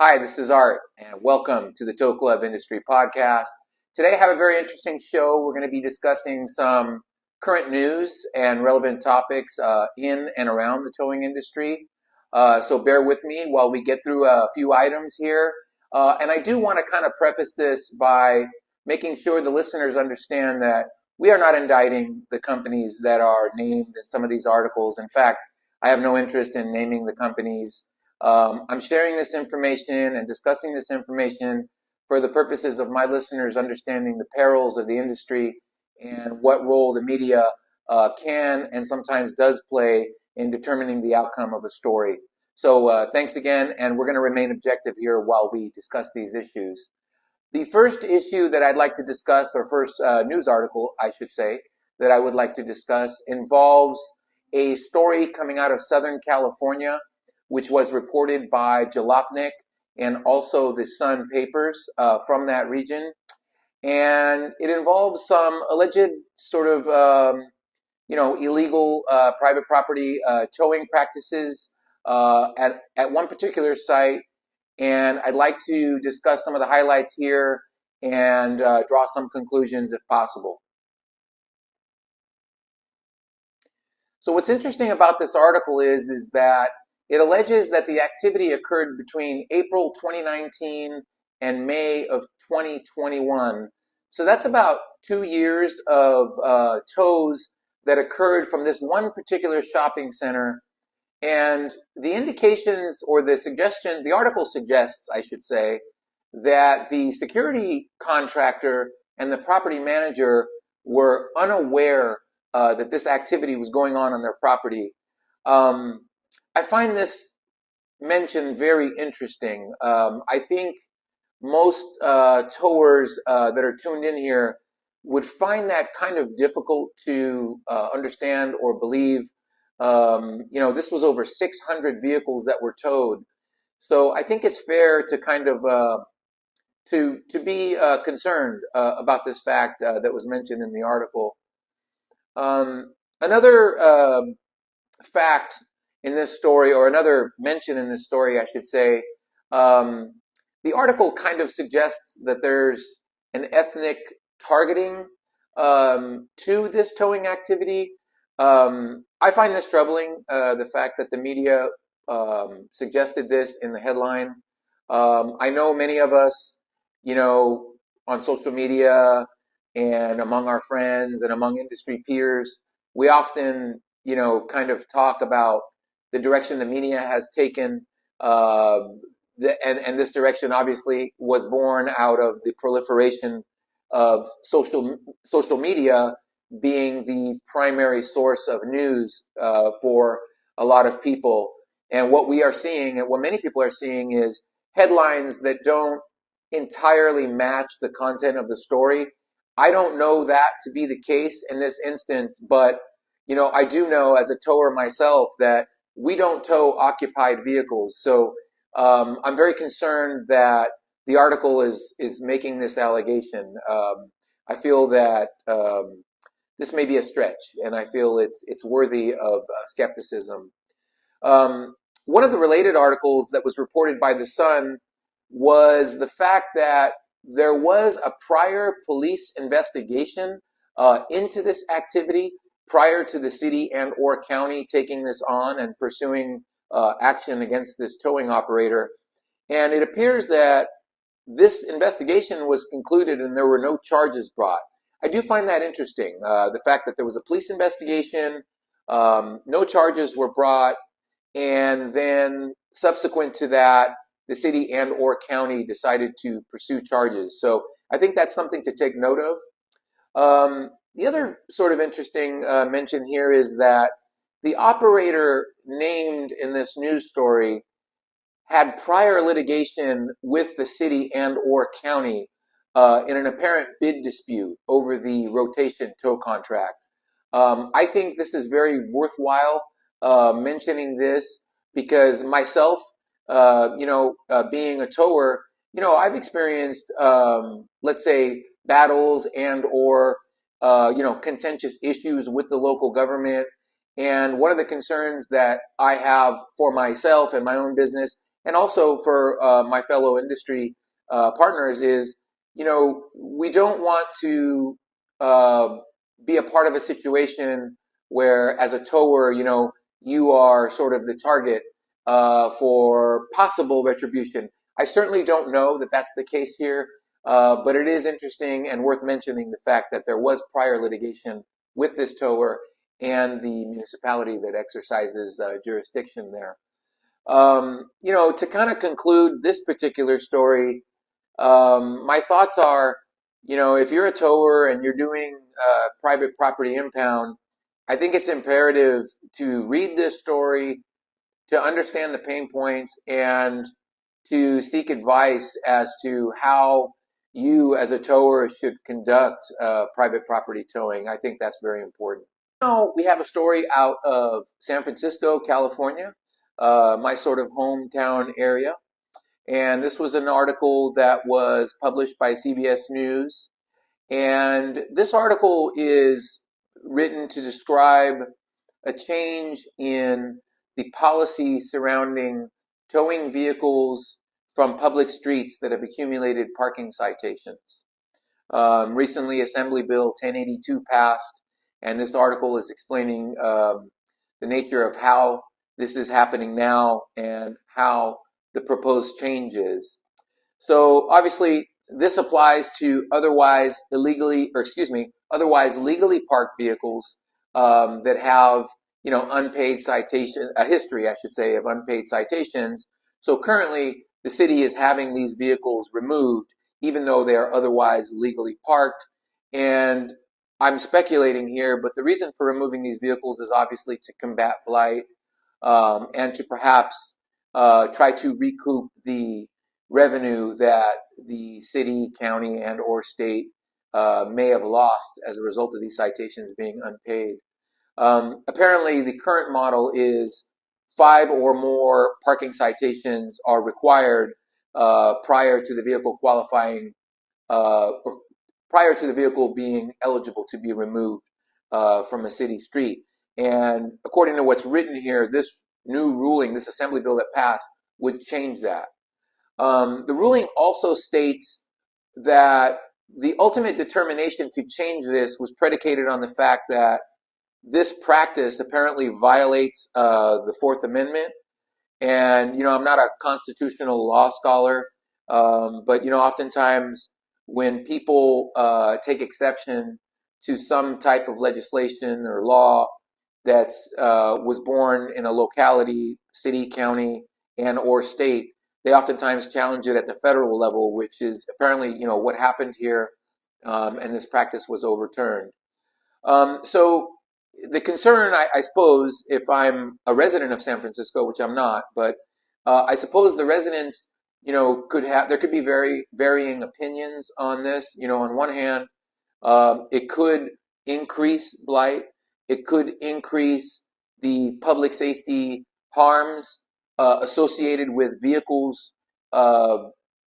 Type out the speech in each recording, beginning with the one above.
Hi, this is Art, and welcome to the Tow Club Industry Podcast. Today I have a very interesting show. We're going to be discussing some current news and relevant topics in and around the towing industry. So bear with me while we get through a few items here. And I do want to kind of preface this by making sure the listeners understand that we are not indicting the companies that are named in some of these articles. In fact, I have no interest in naming the companies. I'm sharing this information and discussing this information for the purposes of my listeners understanding the perils of the industry and what role the media can and sometimes does play in determining the outcome of a story. So thanks again, and we're going to remain objective here while we discuss these issues. The first issue that I'd like to discuss, or first news article, I should say, that I would like to discuss involves a story coming out of Southern California, which was reported by Jalopnik and also the Sun papers from that region. And it involves some alleged sort of, illegal private property towing practices at one particular site. And I'd like to discuss some of the highlights here and draw some conclusions if possible. So what's interesting about this article is that it alleges that the activity occurred between April 2019 and May of 2021. So that's about 2 years of tows that occurred from this one particular shopping center. And the indications or the suggestion, the article suggests, I should say, that the security contractor and the property manager were unaware that this activity was going on their property. I find this mention very interesting. I think most towers that are tuned in here would find that kind of difficult to understand or believe. This was over 600 vehicles that were towed. So I think it's fair to kind of to be concerned about this fact that was mentioned in the article. Another fact in this story, or another mention in this story, I should say, the article kind of suggests that there's an ethnic targeting to this towing activity. I find this troubling, the fact that the media suggested this in the headline. I know many of us, on social media and among our friends and among industry peers, we often, kind of talk about the direction the media has taken, and this direction obviously was born out of the proliferation of social media being the primary source of news for a lot of people. And what we are seeing, and what many people are seeing, is headlines that don't entirely match the content of the story. I don't know that to be the case in this instance, but I do know as a tower myself that we don't tow occupied vehicles. So I'm very concerned that the article is making this allegation. I feel that this may be a stretch, and I feel it's worthy of skepticism. One of the related articles that was reported by The Sun was the fact that there was a prior police investigation into this activity prior to the city and or county taking this on and pursuing action against this towing operator. And it appears that this investigation was concluded and there were no charges brought. I do find that interesting, the fact that there was a police investigation, no charges were brought, and then subsequent to that, the city and or county decided to pursue charges. So I think that's something to take note of. The other sort of interesting mention here is that the operator named in this news story had prior litigation with the city and or county in an apparent bid dispute over the rotation tow contract. I think this is very worthwhile mentioning this because myself, being a tower, I've experienced, let's say, battles and or contentious issues with the local government. And one of the concerns that I have for myself and my own business and also for my fellow industry partners is, we don't want to uh, be a part of a situation where, as a tower, you are sort of the target for possible retribution. I certainly don't know that that's the case here, but it is interesting and worth mentioning the fact that there was prior litigation with this tower and the municipality that exercises jurisdiction there. To kind of conclude this particular story, my thoughts are, if you're a tower and you're doing private property impound, I think it's imperative to read this story, to understand the pain points, and to seek advice as to how you as a tower should conduct private property towing. I think that's very important. Now we have a story out of San Francisco, California, my sort of hometown area. And this was an article that was published by CBS News. And this article is written to describe a change in the policy surrounding towing vehicles from public streets that have accumulated parking citations. Recently, Assembly Bill 1082 passed, and this article is explaining the nature of how this is happening now and how the proposed change is. So obviously, this applies to otherwise legally parked vehicles that have, unpaid citation, a history, I should say, of unpaid citations. So currently, the city is having these vehicles removed, even though they are otherwise legally parked. And I'm speculating here, but the reason for removing these vehicles is obviously to combat blight, and to perhaps try to recoup the revenue that the city, county, and or state may have lost as a result of these citations being unpaid. Apparently, the current model is 5 or more parking citations are required prior to the vehicle qualifying, or prior to the vehicle being eligible to be removed from a city street. And according to what's written here, this new ruling, this assembly bill that passed, would change that. The ruling also states that the ultimate determination to change this was predicated on the fact that this practice apparently violates the Fourth Amendment. And, I'm not a constitutional law scholar, but, oftentimes when people take exception to some type of legislation or law that was born in a locality, city, county, and or state, they oftentimes challenge it at the federal level, which is apparently, what happened here, and this practice was overturned. So the concern, I suppose, if I'm a resident of San Francisco, which I'm not, but I suppose the residents, there could be very varying opinions on this. On one hand, it could increase blight. It could increase the public safety harms associated with vehicles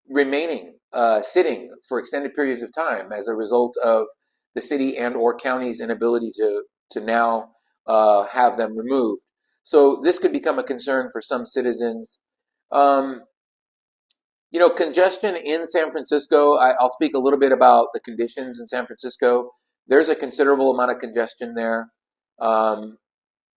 remaining sitting for extended periods of time as a result of the city and or county's inability to now have them removed. So this could become a concern for some citizens. Congestion in San Francisco, I'll speak a little bit about the conditions in San Francisco. There's a considerable amount of congestion there. And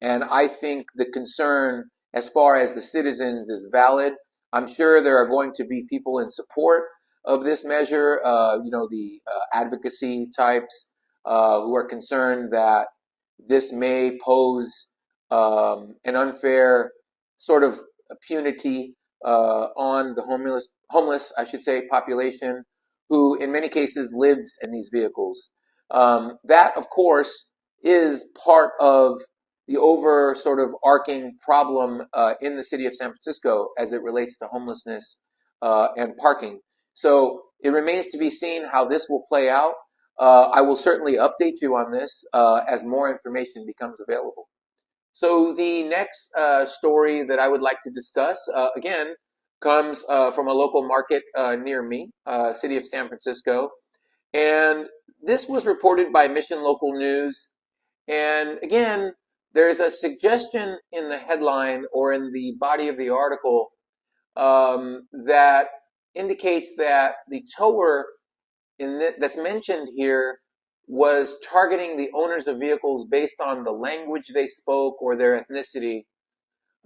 I think the concern as far as the citizens is valid. I'm sure there are going to be people in support of this measure, the advocacy types who are concerned that this may pose an unfair sort of punity on the homeless, I should say, population, who in many cases lives in these vehicles. That, of course, is part of the over sort of arcing problem in the city of San Francisco as it relates to homelessness and parking. So it remains to be seen how this will play out. I will certainly update you on this as more information becomes available. So the next story that I would like to discuss, again, comes from a local market near me, city of San Francisco. And this was reported by Mission Local News. And again, there's a suggestion in the headline or in the body of the article that indicates that the tower that's mentioned here was targeting the owners of vehicles based on the language they spoke or their ethnicity.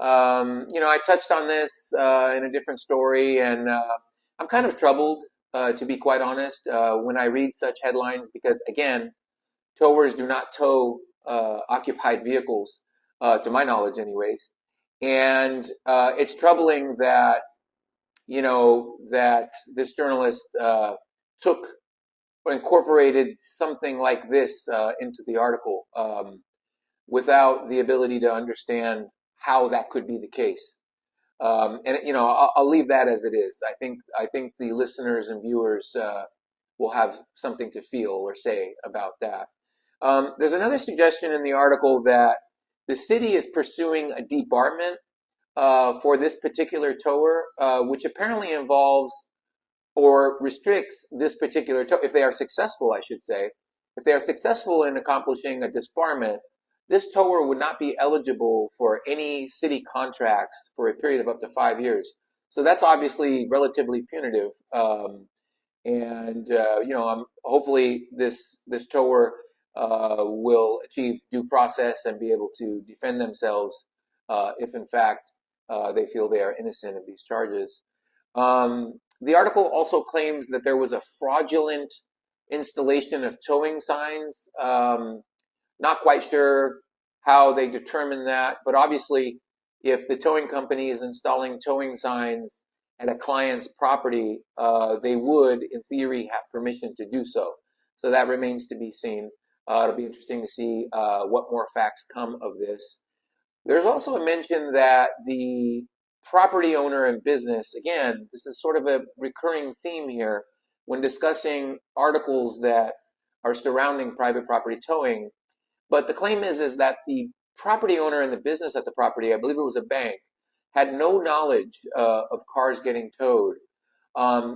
I touched on this in a different story, and I'm kind of troubled, to be quite honest, when I read such headlines because, again, towers do not tow occupied vehicles, to my knowledge, anyways. And it's troubling that that this journalist took or incorporated something like this into the article without the ability to understand how that could be the case. And I'll leave that as it is. I think the listeners and viewers will have something to feel or say about that. There's another suggestion in the article that the city is pursuing a debarment for this particular tower, which apparently involves or restricts this particular tower. If they are successful, I should say, if they are successful in accomplishing a disbarment, this tower would not be eligible for any city contracts for a period of up to 5 years. So that's obviously relatively punitive. Hopefully this tower will achieve due process and be able to defend themselves if in fact they feel they are innocent of these charges. The article also claims that there was a fraudulent installation of towing signs. Not quite sure how they determine that, but obviously, if the towing company is installing towing signs at a client's property, they would, in theory, have permission to do so. So that remains to be seen. It'll be interesting to see what more facts come of this. There's also a mention that the property owner and business, again, this is sort of a recurring theme here when discussing articles that are surrounding private property towing. But the claim is that the property owner and the business at the property, I believe it was a bank, had no knowledge of cars getting towed.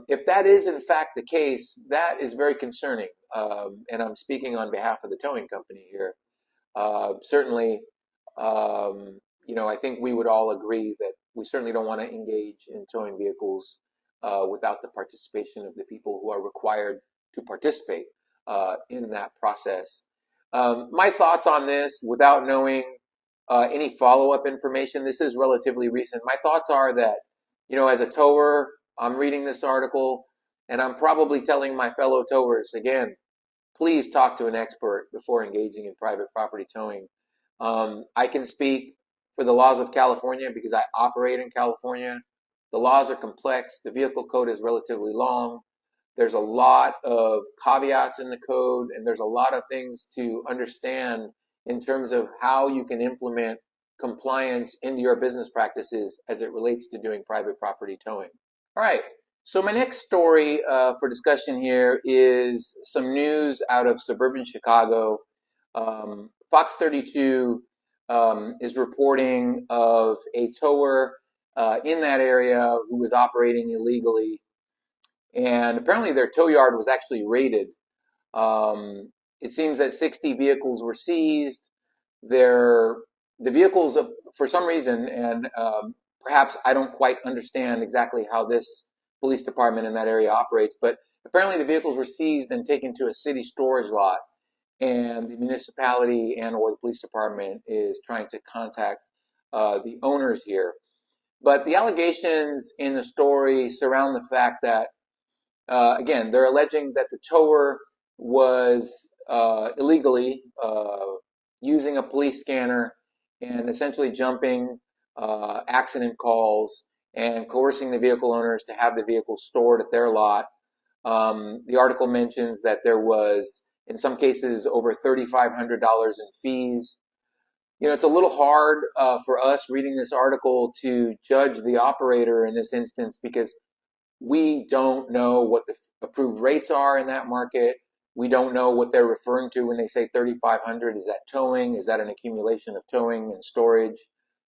If that is in fact the case, that is very concerning. And I'm speaking on behalf of the towing company here. Certainly, I think we would all agree that we certainly don't want to engage in towing vehicles without the participation of the people who are required to participate in that process. My thoughts on this, without knowing any follow-up information, this is relatively recent. My thoughts are that, as a tower, I'm reading this article, and I'm probably telling my fellow towers, again, please talk to an expert before engaging in private property towing. I can speak for the laws of California because I operate in California. The laws are complex. The vehicle code is relatively long. There's a lot of caveats in the code, and there's a lot of things to understand in terms of how you can implement compliance into your business practices as it relates to doing private property towing. All right, so my next story for discussion here is some news out of suburban Chicago. Fox 32 is reporting of a tower in that area who was operating illegally. And apparently their tow yard was actually raided. It seems that 60 vehicles were seized. The vehicles, for some reason, and perhaps I don't quite understand exactly how this police department in that area operates, but apparently the vehicles were seized and taken to a city storage lot. And the municipality and or the police department is trying to contact the owners here. But the allegations in the story surround the fact that again, they're alleging that the tower was illegally using a police scanner and essentially jumping accident calls and coercing the vehicle owners to have the vehicle stored at their lot. The article mentions that there was, in some cases, over $3,500 in fees. It's a little hard for us reading this article to judge the operator in this instance because we don't know what the approved rates are in that market. We don't know what they're referring to when they say 3,500. Is that towing? Is that an accumulation of towing and storage,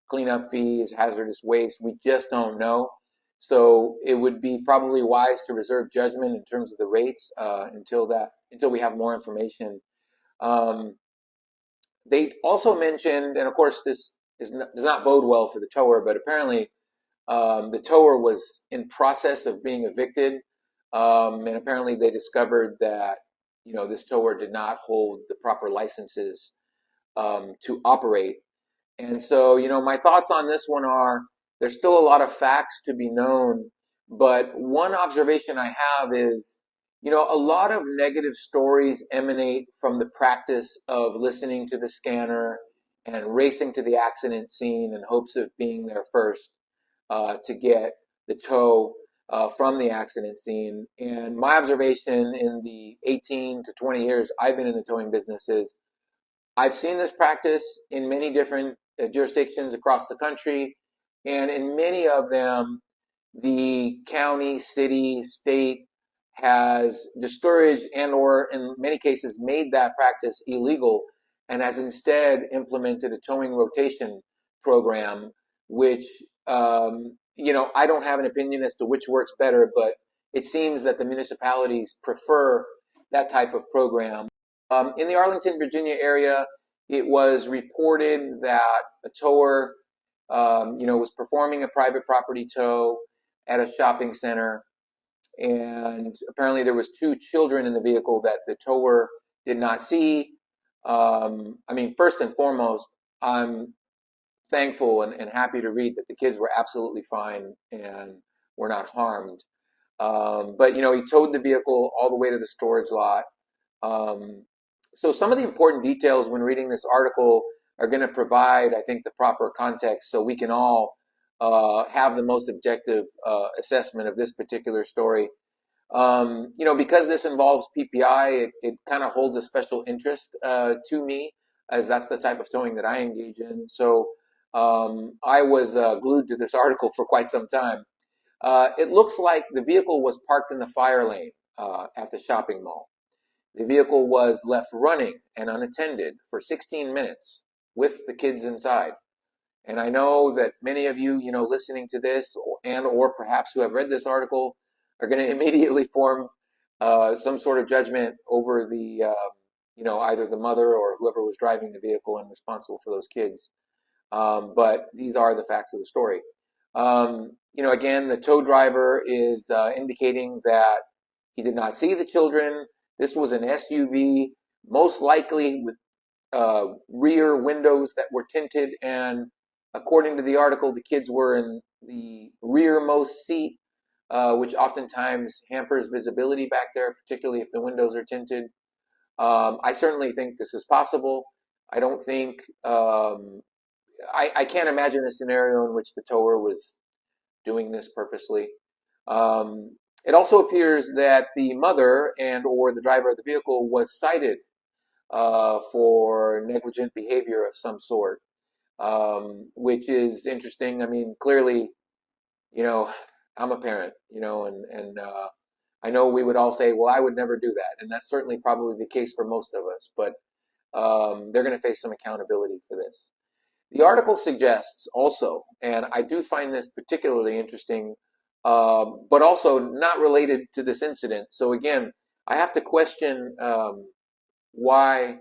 cleanup fees, hazardous waste? We just don't know. So it would be probably wise to reserve judgment in terms of the rates until we have more information. They also mentioned, and of course this does not bode well for the tower, but apparently The tower was in process of being evicted, and apparently they discovered that this tower did not hold the proper licenses to operate. And so, my thoughts on this one are there's still a lot of facts to be known, but one observation I have is, a lot of negative stories emanate from the practice of listening to the scanner and racing to the accident scene in hopes of being there first to get the tow from the accident scene. And my observation in the 18 to 20 years I've been in the towing business is I've seen this practice in many different jurisdictions across the country, and in many of them, the county, city, state has discouraged and or in many cases made that practice illegal and has instead implemented a towing rotation program, which, I don't have an opinion as to which works better, but it seems that the municipalities prefer that type of program. In the Arlington, Virginia area, it was reported that a tower, was performing a private property tow at a shopping center, and apparently there was two children in the vehicle that the tower did not see. First and foremost, I'm thankful and happy to read that the kids were absolutely fine and were not harmed. But he towed the vehicle all the way to the storage lot. So some of the important details when reading this article are going to provide, I think, the proper context so we can all have the most objective assessment of this particular story. Because this involves PPI, it kind of holds a special interest to me, as that's the type of towing that I engage in. So I was glued to this article for quite some time. It looks like the vehicle was parked in the fire lane at the shopping mall. The vehicle was left running and unattended for 16 minutes with the kids inside. And I know that many of you, listening to this and or perhaps who have read this article are going to immediately form some sort of judgment over the, either the mother or whoever was driving the vehicle and responsible for those kids. But these are the facts of the story. Again, the tow driver is indicating that he did not see the children. This was an SUV, most likely with rear windows that were tinted, and according to the article, the kids were in the rearmost seat, which oftentimes hampers visibility back there, particularly if the windows are tinted. I certainly think this is possible. I don't think, I can't imagine a scenario in which the tower was doing this purposely. It also appears that the mother and or the driver of the vehicle was cited for negligent behavior of some sort, which is interesting. Clearly, I'm a parent, and I know we would all say, well, I would never do that. And that's certainly probably the case for most of us, but they're going to face some accountability for this. The article suggests also, and I do find this particularly interesting, but also not related to this incident. So again, I have to question why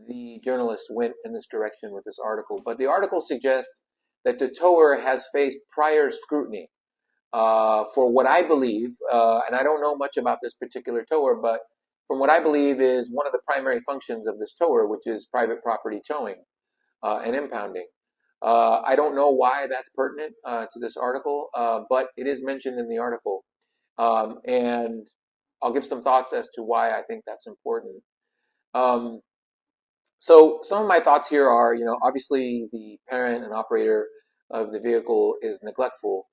the journalist went in this direction with this article. But the article suggests that the tower has faced prior scrutiny for what I believe, and I don't know much about this particular tower, but from what I believe is one of the primary functions of this tower, which is private property towing and impounding. I don't know why that's pertinent to this article, but it is mentioned in the article. And I'll give some thoughts as to why I think that's important. So some of my thoughts here are, obviously the parent and operator of the vehicle is neglectful.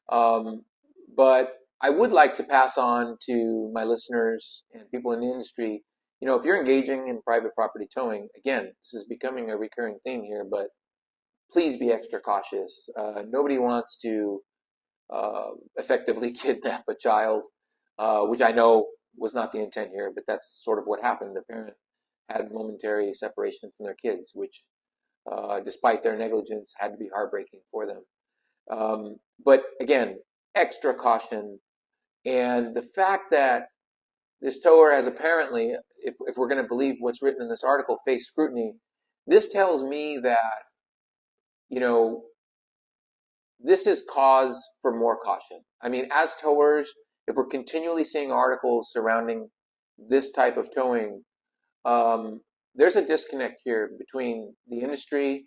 But I would like to pass on to my listeners and people in the industry, if you're engaging in private property towing, again, this is becoming a recurring theme here, but please be extra cautious. Nobody wants to effectively kidnap a child, which I know was not the intent here, but that's sort of what happened. The parent had momentary separation from their kids, which, despite their negligence, had to be heartbreaking for them. But again, extra caution. And the fact that this tower has apparently, if we're going to believe what's written in this article, faced scrutiny, this tells me that, this is cause for more caution. I mean, as towers, if we're continually seeing articles surrounding this type of towing, um, there's a disconnect here between the industry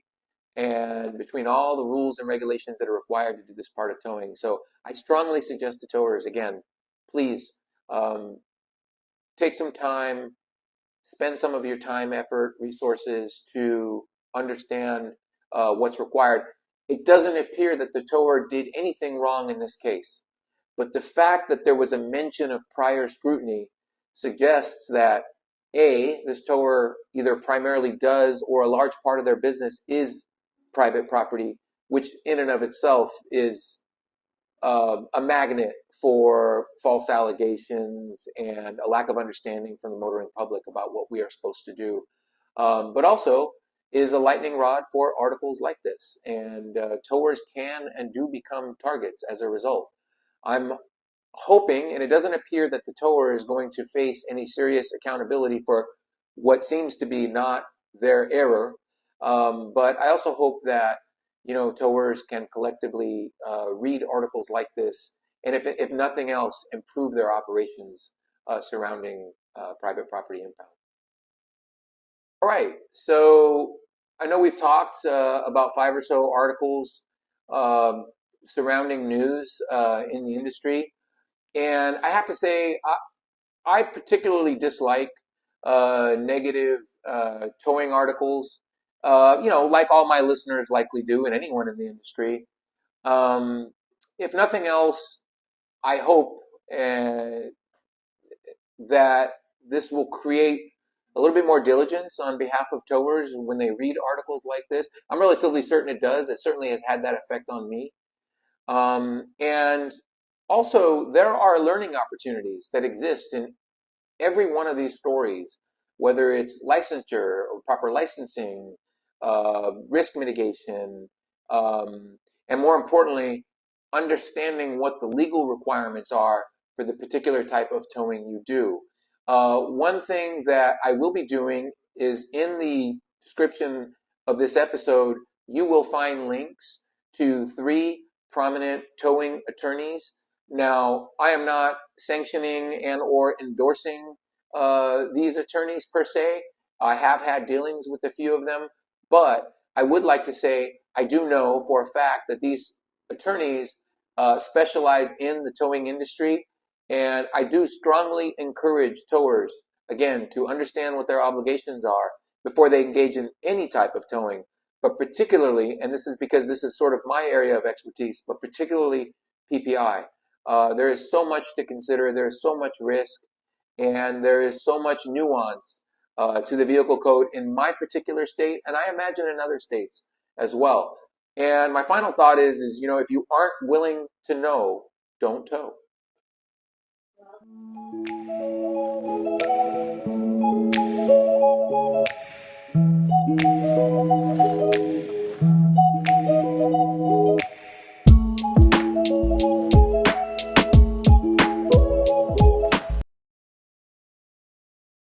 and between all the rules and regulations that are required to do this part of towing. So I strongly suggest to towers, again, please um, take some time, spend some of your time, effort, resources to understand what's required. It doesn't appear that the tower did anything wrong in this case, but the fact that there was a mention of prior scrutiny suggests that A, this tower either primarily does or a large part of their business is private property, which in and of itself is a magnet for false allegations and a lack of understanding from the motoring public about what we are supposed to do. But also is a lightning rod for articles like this. And towers can and do become targets as a result. I'm hoping, and it doesn't appear that the tower is going to face any serious accountability for what seems to be not their error. But I also hope that towers can collectively read articles like this, and if nothing else, improve their operations surrounding private property impound. All right, so I know we've talked about 5 or so articles um, surrounding news in the industry. And I have to say, I particularly dislike negative towing articles. Like all my listeners likely do, and anyone in the industry. Um, if nothing else, I hope that this will create a little bit more diligence on behalf of towers when they read articles like this. I'm relatively certain it does. It certainly has had that effect on me. And also, there are learning opportunities that exist in every one of these stories, whether it's licensure or proper licensing, risk mitigation, and more importantly, understanding what the legal requirements are for the particular type of towing you do. One thing that I will be doing is in the description of this episode, you will find links to 3 prominent towing attorneys. Now, I am not sanctioning and or endorsing these attorneys per se. I have had dealings with a few of them, but I would like to say I do know for a fact that these attorneys specialize in the towing industry, and I do strongly encourage towers, again, to understand what their obligations are before they engage in any type of towing, but particularly, and this is because this is sort of my area of expertise, but particularly PPI. There is so much to consider, there is so much risk, and there is so much nuance to the vehicle code in my particular state, and I imagine in other states as well. And my final thought is if you aren't willing to know, don't tow.